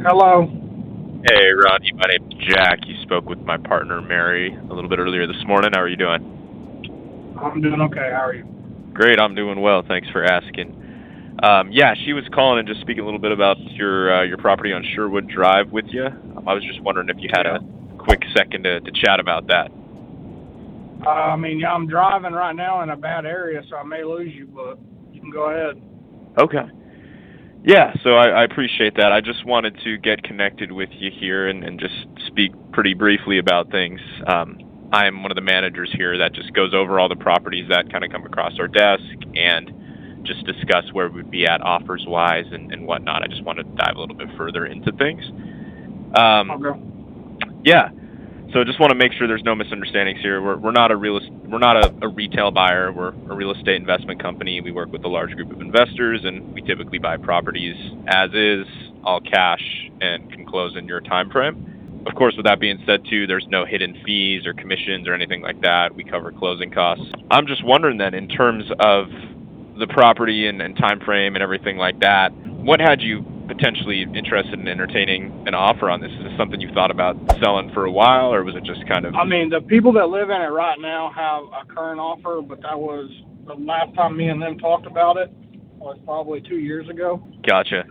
Hello. Hey, Ronnie. My name's Jack. You spoke with my partner, Mary, a little bit earlier this morning. How are you doing? I'm doing okay. How are you? Great. I'm doing well. Thanks for asking. Yeah, she was calling and just speaking a little bit about your property on Sherwood Drive with you. I was just wondering if you had Yeah. a quick second to chat about that. Yeah, I'm driving right now in a bad area, so I may lose you, but you can go ahead. Okay. Yeah, so I appreciate that. I just wanted to get connected with you here and just speak pretty briefly about things. I am one of the managers here that just goes over all the properties that kind of come across our desk and just discuss where we'd be at offers-wise and whatnot. I just wanted to dive a little bit further into things. Okay. Yeah, so just want to make sure there's no misunderstandings here. We're not a retail buyer. We're a real estate investment company. We work with a large group of investors, and we typically buy properties as is, all cash, and can close in your time frame. Of course, with that being said, too, there's no hidden fees or commissions or anything like that. We cover closing costs. I'm just wondering then, in terms of the property and time frame and everything like that, what had you potentially interested in entertaining an offer on this? Is this something you thought about selling for a while, or was it just kind of... The people that live in it right now have a current offer, but that was the last time me and them talked about it was probably 2 years ago. Gotcha.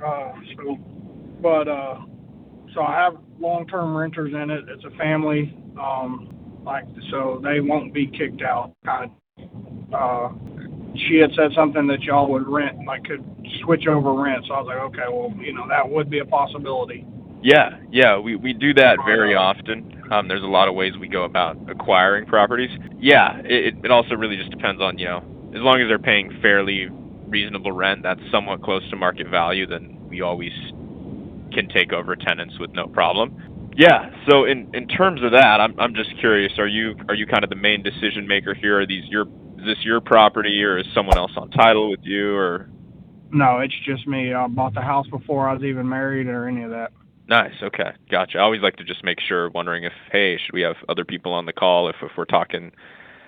So I have long-term renters in it. It's a family, so they won't be kicked out. She had said something that y'all would rent, could switch over rent. So I was like, okay, well, that would be a possibility. Yeah, we do that very often. There's a lot of ways we go about acquiring properties. Yeah, it also really just depends on, as long as they're paying fairly reasonable rent that's somewhat close to market value, then we always can take over tenants with no problem. Yeah, so in terms of that, I'm just curious, are you kind of the main decision maker here? Is this your property, or is someone else on title with you, or? No, it's just me. I bought the house before I was even married or any of that. Nice. Okay. Gotcha. I always like to just make sure, wondering if, hey, should we have other people on the call if we're talking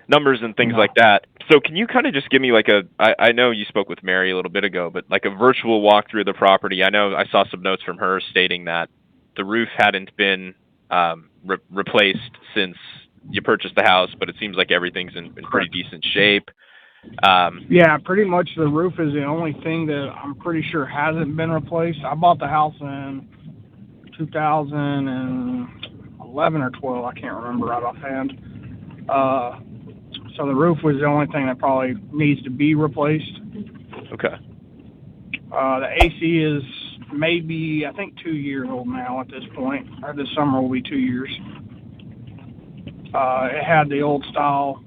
numbers and things like that. So can you kind of just give me I know you spoke with Mary a little bit ago, but like a virtual walkthrough of the property. I know I saw some notes from her stating that the roof hadn't been replaced since you purchased the house, but it seems like everything's in pretty decent shape. Yeah, pretty much the roof is the only thing that I'm pretty sure hasn't been replaced. I bought the house in 2011 or 12, I can't remember right offhand. So the roof was the only thing that probably needs to be replaced. Okay. The AC is maybe, I think, 2 years old now at this point. Or this summer will be 2 years. It had the old style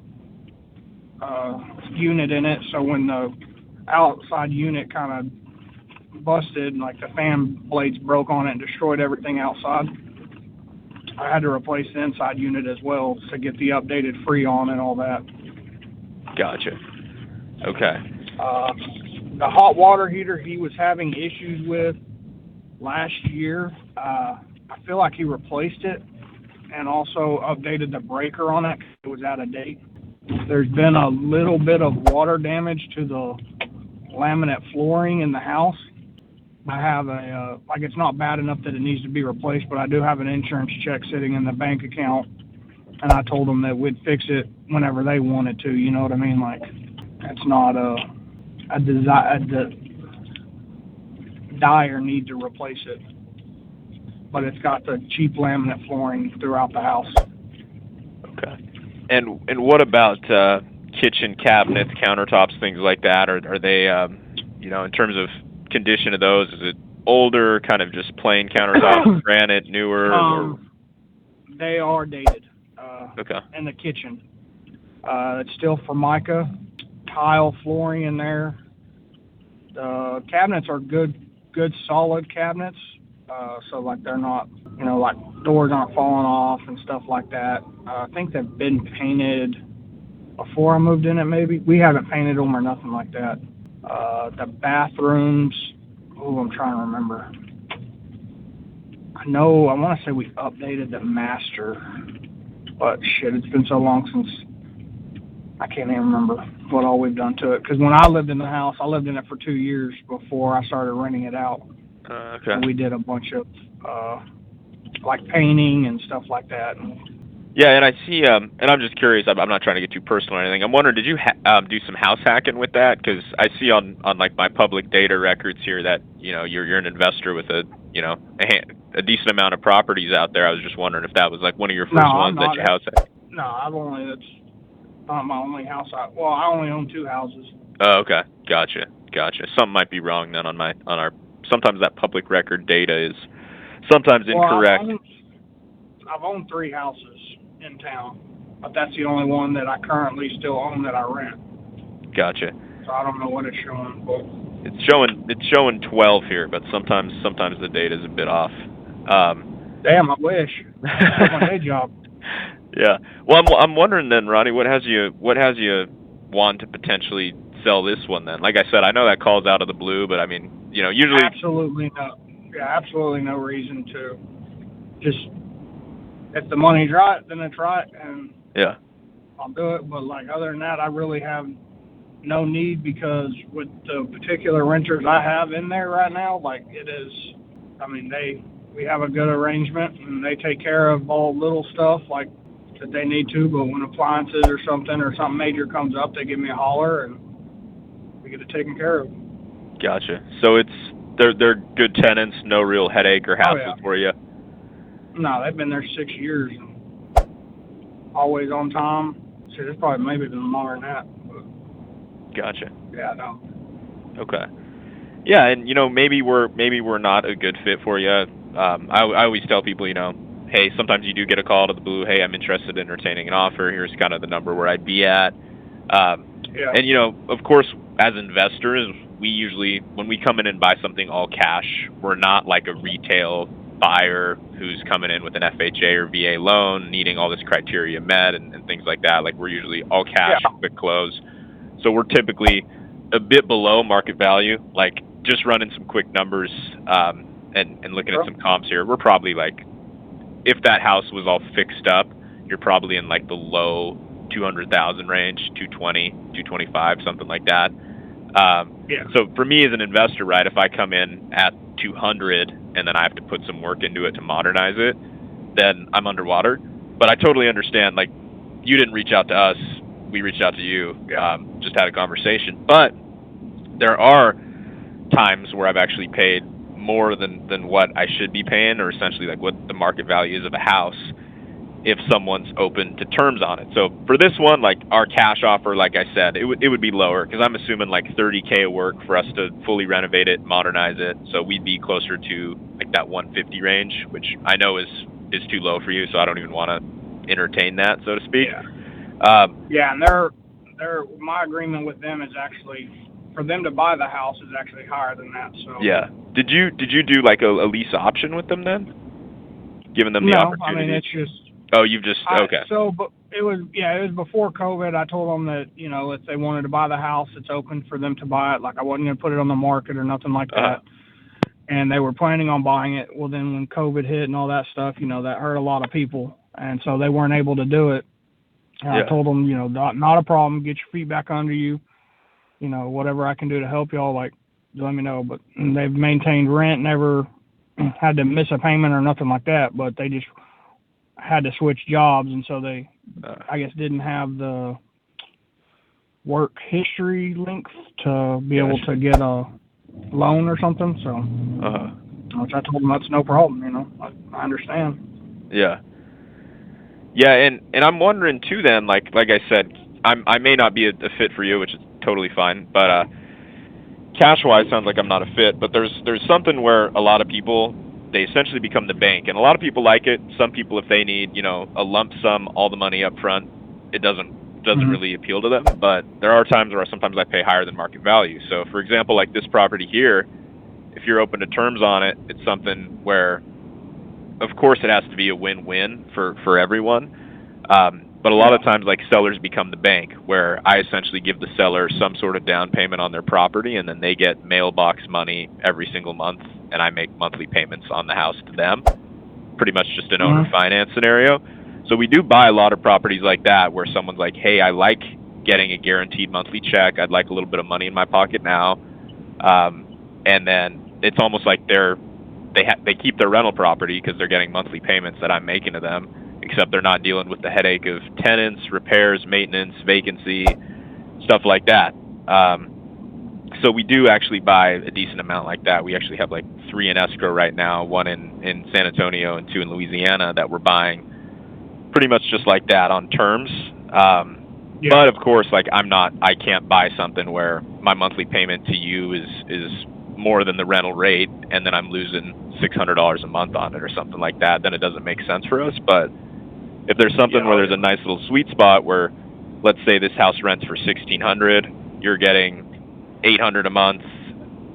unit in it, so when the outside unit kind of busted, the fan blades broke on it and destroyed everything outside, I had to replace the inside unit as well to get the updated Freon and all that. Gotcha. Okay. The hot water heater he was having issues with last year, I feel like he replaced it and also updated the breaker on it. It was out of date. There's been a little bit of water damage to the laminate flooring in the house. I have it's not bad enough that it needs to be replaced, but I do have an insurance check sitting in the bank account, and I told them that we'd fix it whenever they wanted to, you know what I mean? It's not a dire need to replace it, but it's got the cheap laminate flooring throughout the house. Okay. And what about kitchen cabinets, countertops, things like that? Are they, in terms of condition of those, is it older, kind of just plain countertops, granite, newer? They are dated. Okay. In the kitchen, it's still Formica tile flooring in there. The cabinets are good solid cabinets. So they're not, doors aren't falling off and stuff like that. I think they've been painted before I moved in it, maybe. We haven't painted them or nothing like that. The bathrooms, I'm trying to remember. I want to say we updated the master, but shit, it's been so long since I can't even remember what all we've done to it. Because when I lived in the house, I lived in it for 2 years before I started renting it out. Okay. And we did a bunch of uh, like painting and stuff like that. Yeah, and I see, and I'm just curious. I'm not trying to get too personal or anything. I'm wondering, did you do some house hacking with that? Because I see on like my public data records here that you're an investor with a decent amount of properties out there. I was just wondering if that was like one of your No, first I'm ones that not. you house hacked. No, that's not my only house. I only own two houses. Oh, okay, gotcha. Something might be wrong then on our. Sometimes that public record data is sometimes Well, incorrect. I've owned three houses in town, but that's the only one that I currently still own that I rent. Gotcha. So I don't know what it's showing, but It's showing 12 here, but sometimes the data is a bit off. damn, I wish. That's my day job. Yeah. Well, I'm wondering then, Ronnie, what has you want to potentially sell this one then? Like I said, I know that call's out of the blue, but I mean, usually Absolutely no. Yeah, absolutely no reason to. Just if the money's right, then it's right, and yeah. I'll do it. But like other than that, I really have no need because with the particular renters I have in there right now, like it is. I mean, we have a good arrangement, and they take care of all little stuff like that they need to. But when appliances or something major comes up, they give me a holler, and we get it taken care of. Gotcha. So they're good tenants, no real headache or hassle for you. No, they've been there 6 years, and always on time. Shit, it's probably maybe been longer than that. But gotcha. yeah, no. Okay. Yeah, and maybe we're not a good fit for you. I always tell people, hey, sometimes you do get a call to the blue. Hey, I'm interested in entertaining an offer. Here's kind of the number where I'd be at. Yeah. And of course, as investors, we usually when we come in and buy something all cash, we're not like a retail buyer who's coming in with an FHA or VA loan, needing all this criteria met and things like that. Like we're usually all cash, quick close. So we're typically a bit below market value. Like just running some quick numbers and looking at some comps here, we're probably like, if that house was all fixed up, you're probably in like the low 200,000 range, 220, 225, something like that. So for me as an investor, right, if I come in at 200 and then I have to put some work into it to modernize it, then I'm underwater. But I totally understand, like, you didn't reach out to us, we reached out to you, just had a conversation. But there are times where I've actually paid more than what I should be paying, or essentially like what the market value is of a house, if someone's open to terms on it. So for this one, like our cash offer, like I said, it would be lower because I'm assuming like $30K of work for us to fully renovate it, modernize it. So we'd be closer to like that 150 range, which I know is too low for you. So I don't even want to entertain that, so to speak. Yeah. And my agreement with them is actually for them to buy the house is actually higher than that. So yeah. Did you do like a lease option with them then? Giving them the opportunity? No, I mean it's just. Oh, you've just okay. But it was before COVID. I told them that if they wanted to buy the house, it's open for them to buy it. Like I wasn't going to put it on the market or nothing like that. And they were planning on buying it. Well, then when COVID hit and all that stuff, that hurt a lot of people, and so they weren't able to do it. And I told them, not a problem. Get your feet back under you. Whatever I can do to help y'all, like let me know. But they've maintained rent, never had to miss a payment or nothing like that. But they just had to switch jobs, and so they I guess didn't have the work history length to be able to get a loan or something. So which I told them that's no problem. I understand. Yeah, and I'm wondering too then, like I said, I may not be a fit for you, which is totally fine, but cash wise sounds like I'm not a fit. But there's something where a lot of people, they essentially become the bank, and a lot of people like it. Some people, if they need, a lump sum, all the money up front, it doesn't really appeal to them. But there are times where sometimes I pay higher than market value. So, for example, like this property here, if you're open to terms on it, it's something where, of course, it has to be a win-win for everyone. But a lot of times, like sellers become the bank, where I essentially give the seller some sort of down payment on their property, and then they get mailbox money every single month, and I make monthly payments on the house to them. Pretty much just an owner finance scenario. So we do buy a lot of properties like that, where someone's like, hey, I like getting a guaranteed monthly check. I'd like a little bit of money in my pocket now. And then it's almost like they're they keep their rental property because they're getting monthly payments that I'm making to them, except they're not dealing with the headache of tenants, repairs, maintenance, vacancy, stuff like that. So we do actually buy a decent amount like that. We actually have like 3 in escrow right now, 1 in San Antonio and 2 in Louisiana that we're buying pretty much just like that on terms. But of course, like I can't buy something where my monthly payment to you is more than the rental rate, and then I'm losing $600 a month on it or something like that. Then it doesn't make sense for us. But if there's something where there's a nice little sweet spot where, let's say this house rents for $1,600, you're getting $800 a month,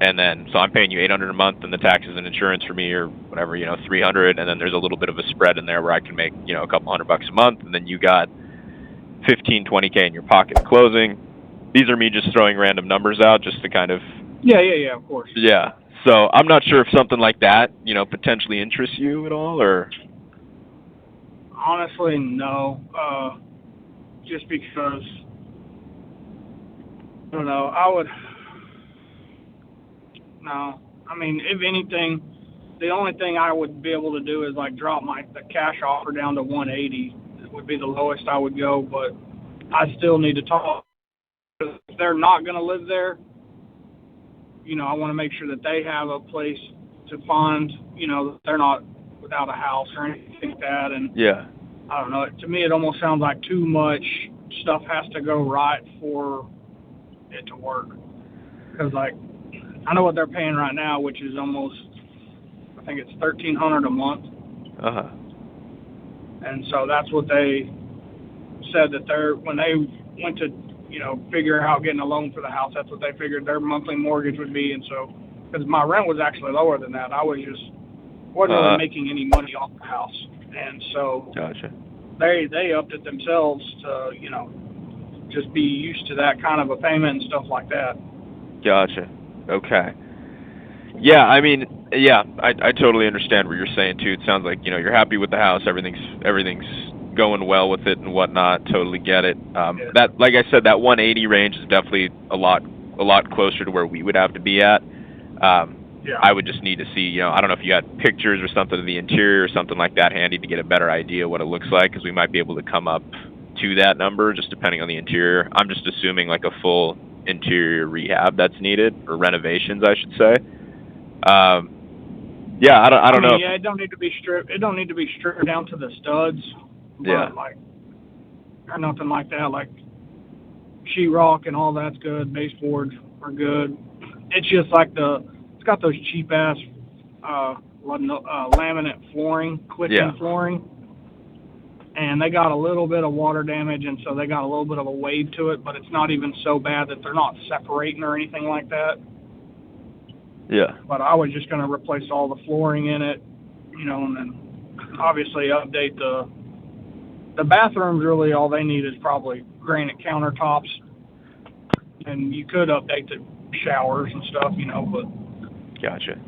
and then so I'm paying you $800 a month, and the taxes and insurance for me or whatever, $300, and then there's a little bit of a spread in there where I can make a couple $100 a month, and then you got 15, 20K in your pocket closing. These are me just throwing random numbers out just to kind of of course. Yeah. So I'm not sure if something like that, potentially interests you at all, or honestly, no. Just because I don't know, No, I mean, if anything, the only thing I would be able to do is like drop the cash offer down to 180. It would be the lowest I would go, but I still need to talk. If they're not going to live there, I want to make sure that they have a place to find. That they're not without a house or anything like that. And yeah, I don't know. To me, it almost sounds like too much stuff has to go right for it to work. Because I know what they're paying right now, which is almost, I think it's $1,300 a month. And so that's what they said that when they went to, figure out getting a loan for the house, that's what they figured their monthly mortgage would be. And so, because my rent was actually lower than that, I wasn't really making any money off the house. And so gotcha. They upped it themselves to, just be used to that kind of a payment and stuff like that. Gotcha. Okay. Yeah, I mean, I totally understand what you're saying too. It sounds like, you're happy with the house, everything's going well with it and whatnot. Totally get it. That, like I said, that 180 range is definitely a lot closer to where we would have to be at. I would just need to see, I don't know if you got pictures or something of the interior or something like that handy to get a better idea what it looks like, because we might be able to come up to that number just depending on the interior. I'm just assuming like a full interior rehab that's needed, or renovations, I should say. I don't know. Yeah, it don't need to be stripped. It don't need to be stripped down to the studs. Yeah. Or nothing like that. Like sheetrock and all that's good. Baseboards are good. It's just like it's got those cheap ass laminate flooring, click-in flooring. And they got a little bit of water damage, and so they got a little bit of a wave to it, but it's not even so bad that they're not separating or anything like that. Yeah. But I was just going to replace all the flooring in it, and then obviously update the bathrooms. Really, all they need is probably granite countertops, and you could update the showers and stuff, but gotcha.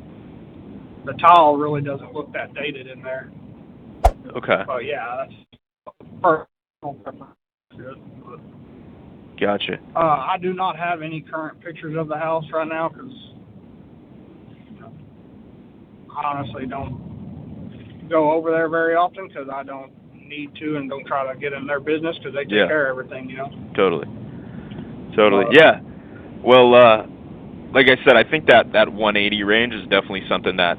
The tile really doesn't look that dated in there. Okay. Oh yeah, that's perfect. Gotcha. I do not have any current pictures of the house right now because I honestly don't go over there very often because I don't need to and don't try to get in their business because they take care of everything, Totally. Yeah. Well, like I said, I think that 180 range is definitely something that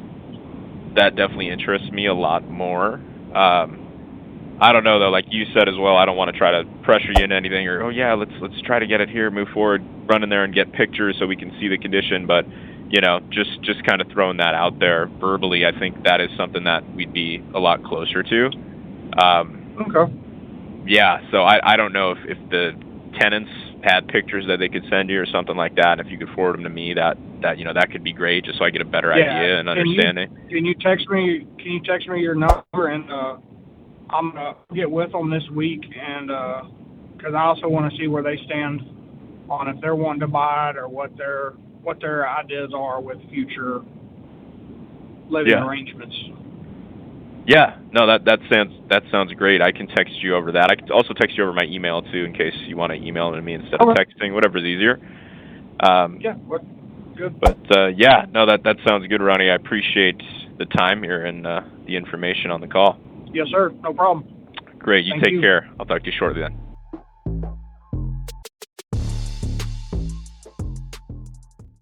definitely interests me a lot more. I don't know though, like you said as well, I don't want to try to pressure you into anything or, oh yeah, let's try to get it here, move forward, run in there and get pictures so we can see the condition. But, just kind of throwing that out there verbally, I think that is something that we'd be a lot closer to. Okay. Yeah, so I don't know if the tenants had pictures that they could send you or something like that, and if you could forward them to me, that could be great, just so I get a better idea and understanding. Can you text me your number, and I'm gonna get with them this week, and because I also want to see where they stand on if they're wanting to buy it or what their ideas are with future living arrangements. Yeah, no, that sounds great. I can text you over that. I can also text you over my email too, in case you want to email it to me instead of texting, whatever's easier. Good. But no, that sounds good, Ronnie. I appreciate the time here and the information on the call. Yes, sir. No problem. Great. You Thank take you. care. I'll talk to you shortly then.